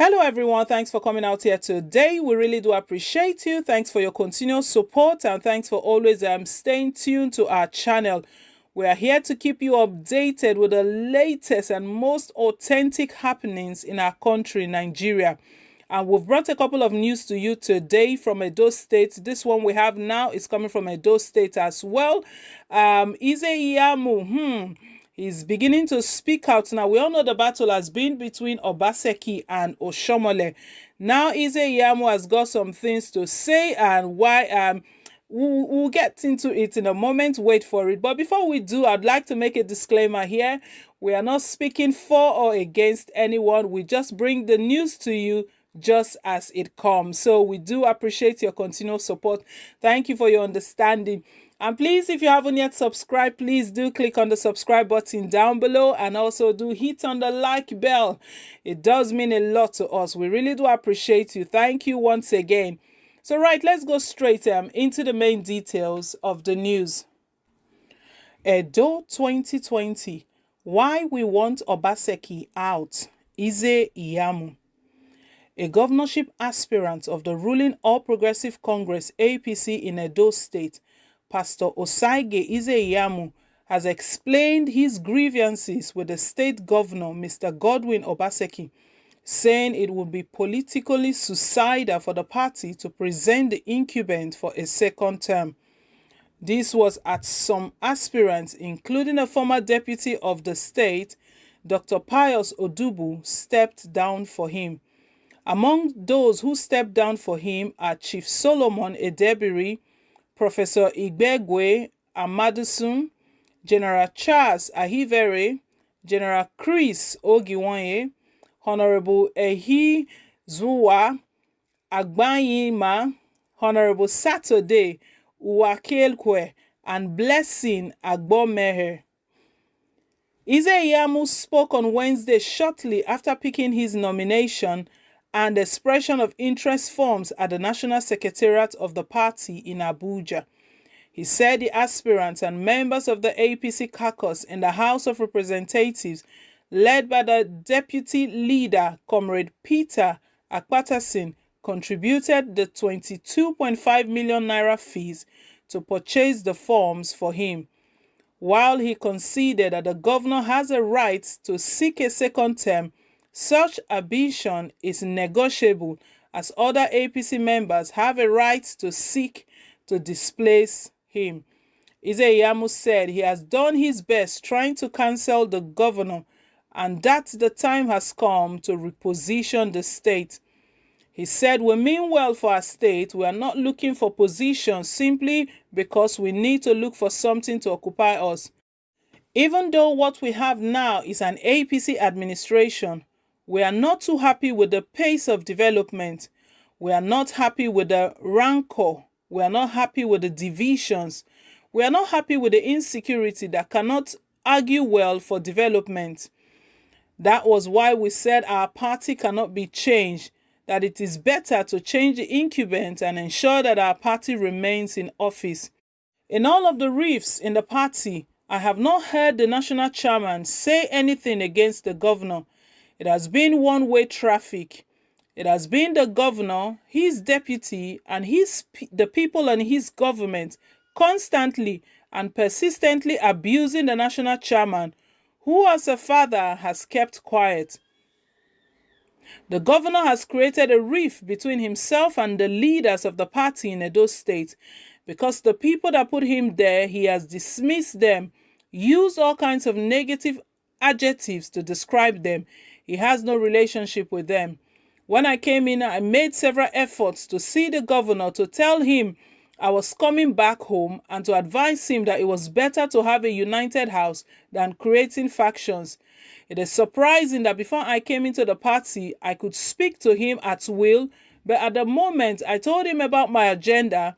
Hello everyone, thanks for coming out here today. We really do appreciate you. Thanks for your continuous support and thanks for always staying tuned to our channel. We are here to keep you updated with the latest and most authentic happenings in our country, Nigeria. And we've brought a couple of news to you today from Edo State. This one we have now is coming from Edo State as well. Ize-Iyamu, he's beginning to speak out now. We all know the battle has been between Obaseki and Oshomole. Now Ize-Iyamu has got some things to say and why we'll get into it in a moment. Wait for it. But before we do, I'd like to make a disclaimer here. We are not speaking for or against anyone. We just bring the news to you just as it comes. So we do appreciate your continual support. Thank you for your understanding. And please, if you haven't yet subscribed, please do click on the subscribe button down below and also do hit on the like bell. It does mean a lot to us. We really do appreciate you. Thank you once again. So right, let's go straight into the main details of the news. Edo 2020. Why we want Obaseki out. Ize-Iyamu. A governorship aspirant of the ruling All Progressive Congress APC in Edo State, Pastor Osaige Ize-Iyamu, has explained his grievances with the state governor, Mr. Godwin Obaseki, saying it would be politically suicidal for the party to present the incumbent for a second term. This was as some aspirants, including a former deputy of the state, Dr. Pius Odubu, stepped down for him. Among those who stepped down for him are Chief Solomon Edebiri, Professor Igbegwe Amadusun, General Charles Ahivere, General Chris Ogiwanye, Honorable Ehi Zuwa Agbayima, Honorable Saturday Uwakelkwe, and Blessing Agbomeher. Ize-Iyamu spoke on Wednesday shortly after picking his nomination and expression of interest forms at the National Secretariat of the party in Abuja. He said the aspirants and members of the APC caucus in the House of Representatives, led by the deputy leader, Comrade Peter Akpatasin, contributed the 22.5 million naira fees to purchase the forms for him. While he conceded that the governor has a right to seek a second term, such ambition is negotiable as other APC members have a right to seek to displace him. Ize-Iyamu said he has done his best trying to cancel the governor and that the time has come to reposition the state. He said, "We mean well for our state. We are not looking for positions simply because we need to look for something to occupy us. Even though what we have now is an APC administration, we are not too happy with the pace of development. We are not happy with the rancor. We are not happy with the divisions. We are not happy with the insecurity that cannot argue well for development. That was why we said our party cannot be changed, that it is better to change the incumbent and ensure that our party remains in office. In all of the rifts in the party, I have not heard the national chairman say anything against the governor. It has been one-way traffic. It has been the governor, his deputy, and the people and his government constantly and persistently abusing the national chairman, who as a father has kept quiet. The governor has created a rift between himself and the leaders of the party in Edo State because the people that put him there, he has dismissed them, used all kinds of negative adjectives to describe them. He has no relationship with them. When I came in, I made several efforts to see the governor to tell him I was coming back home and to advise him that it was better to have a united house than creating factions. It is surprising that before I came into the party, I could speak to him at will, but at the moment I told him about my agenda,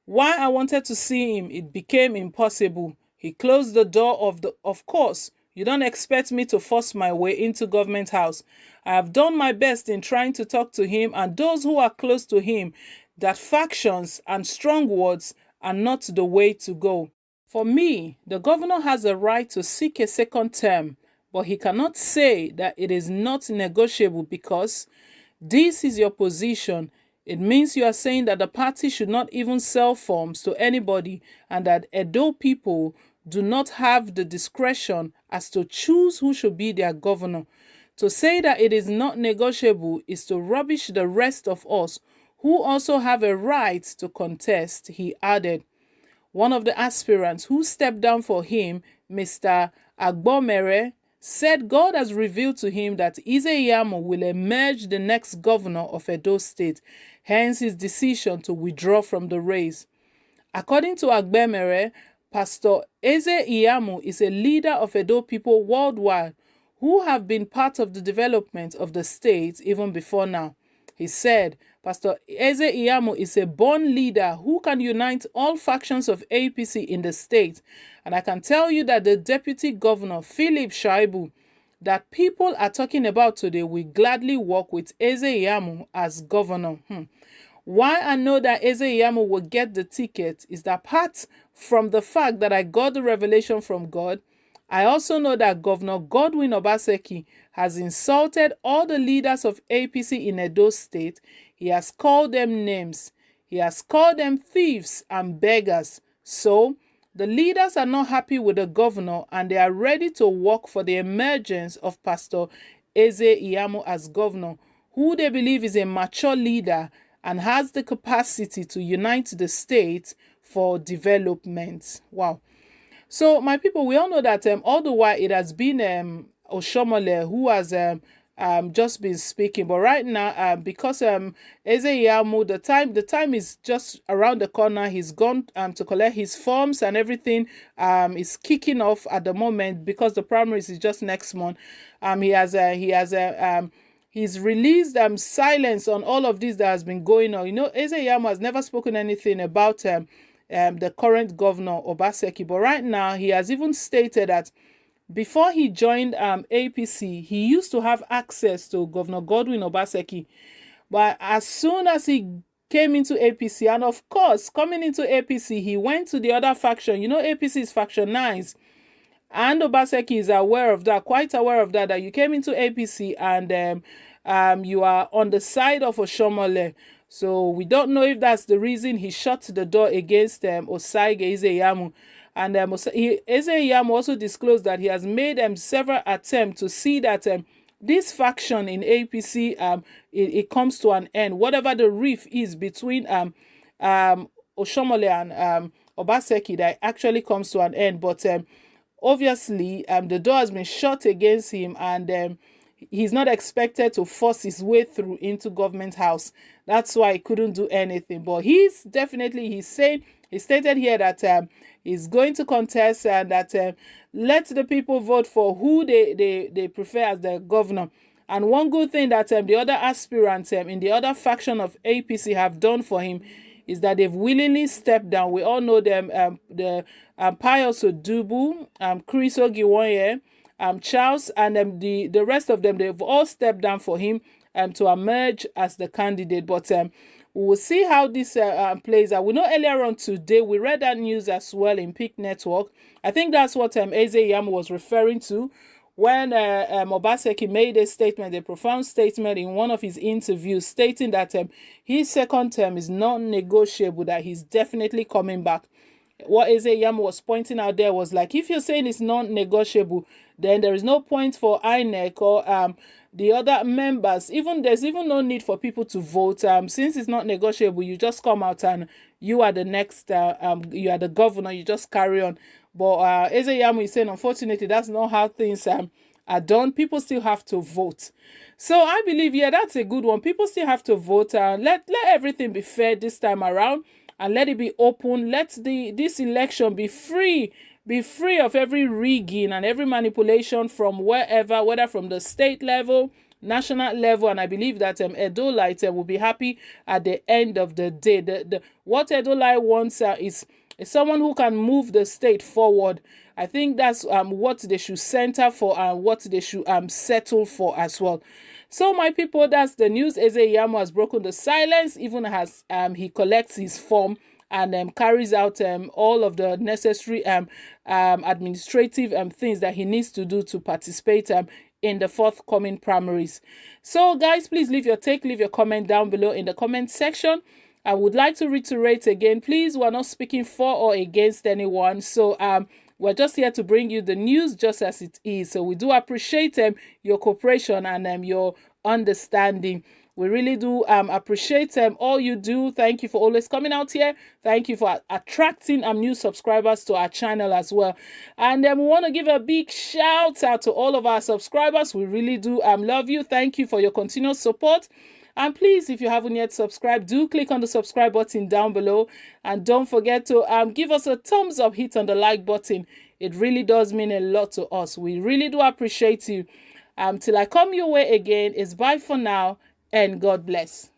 why I wanted to see him, it became impossible. He closed the door of course. You don't expect me to force my way into government house. I have done my best in trying to talk to him and those who are close to him that factions and strong words are not the way to go. For me, the governor has a right to seek a second term, but he cannot say that it is not negotiable because this is your position. It means you are saying that the party should not even sell forms to anybody and that Edo people do not have the discretion as to choose who should be their governor. To say that it is not negotiable is to rubbish the rest of us who also have a right to contest, he added. One of the aspirants who stepped down for him, Mr. Agbomere, said God has revealed to him that Ize-Iyamu will emerge the next governor of Edo State, hence his decision to withdraw from the race. According to Agbomere, Pastor Ize-Iyamu is a leader of Edo people worldwide who have been part of the development of the state even before now. He said, Pastor Ize-Iyamu is a born leader who can unite all factions of APC in the state. And I can tell you that the deputy governor, Philip Shaibu, that people are talking about today will gladly work with Ize-Iyamu as governor. Why I know that Ize-Iyamu will get the ticket is that apart from the fact that I got the revelation from God, I also know that Governor Godwin Obaseki has insulted all the leaders of APC in Edo State. He has called them names. He has called them thieves and beggars. So, the leaders are not happy with the governor and they are ready to work for the emergence of Pastor Ize-Iyamu as governor, who they believe is a mature leader and has the capacity to unite the state for development. Wow. So, my people, we all know that all the while it has been Oshomole who has just been speaking, but right now, because Ize-Iyamu, the time is just around the corner. He's gone to collect his forms and everything. Is kicking off at the moment because the primaries is just next month. He's released silence on all of this that has been going on. You know, Ize-Iyamu has never spoken anything about the current governor Obaseki, but right now he has even stated that before he joined APC, he used to have access to Governor Godwin Obaseki, but as soon as he came into APC, and of course coming into APC, he went to the other faction. You know, APC is faction 9, and Obaseki is aware of that, quite aware of that you came into APC and you are on the side of Oshomole. So we don't know if that's the reason he shut the door against Osaige Ize-Iyamu. And Ize-Iyamu also disclosed that he has made several attempts to see that this faction in APC, it comes to an end. Whatever the rift is between Oshomole and Obaseki, that actually comes to an end. But obviously, the door has been shut against him, and he's not expected to force his way through into government house. That's why he couldn't do anything. But he stated here that he's going to contest and that let the people vote for who they prefer as the governor. And one good thing that the other aspirants in the other faction of APC have done for him is that they've willingly stepped down. We all know them, the Pius Odubu, Chris Ogiwonye, Charles, and the rest of them. They've all stepped down for him to emerge as the candidate. But we will see how this plays out. We know earlier on today, we read that news as well in Peak Network. I think that's what Ize-Iyamu was referring to when Obaseki made a statement, a profound statement in one of his interviews, stating that his second term is non-negotiable, that he's definitely coming back. What Ize-Iyamu was pointing out there was like, if you're saying it's non-negotiable, then there is no point for INEC or the other members. There's even no need for people to vote. Since it's not negotiable, you just come out and you are the next. You are the governor. You just carry on. But Ize-Iyamu is saying, unfortunately, that's not how things are done. People still have to vote. So I believe, yeah, that's a good one. People still have to vote. Let everything be fair this time around, and let it be open. Let this election be free. Be free of every rigging and every manipulation from wherever, whether from the state level, national level, and I believe that Edolite will be happy at the end of the day. What Edolite wants is someone who can move the state forward. I think that's what they should center for and what they should settle for as well. So, my people, that's the news. Ize-Iyamu has broken the silence, even as he collects his form and carries out all of the necessary administrative things that he needs to do to participate in the forthcoming primaries. So guys, please leave your take, leave your comment down below in the comment section. I would like to reiterate again, please, we're not speaking for or against anyone. So we're just here to bring you the news just as it is. So we do appreciate your cooperation and your understanding. We really do appreciate all you do. Thank you for always coming out here. Thank you for attracting new subscribers to our channel as well. And we want to give a big shout out to all of our subscribers. We really do love you. Thank you for your continuous support. And please, if you haven't yet subscribed, do click on the subscribe button down below. And don't forget to give us a thumbs up, hit on the like button. It really does mean a lot to us. We really do appreciate you. Till I come your way again, it's bye for now and God bless.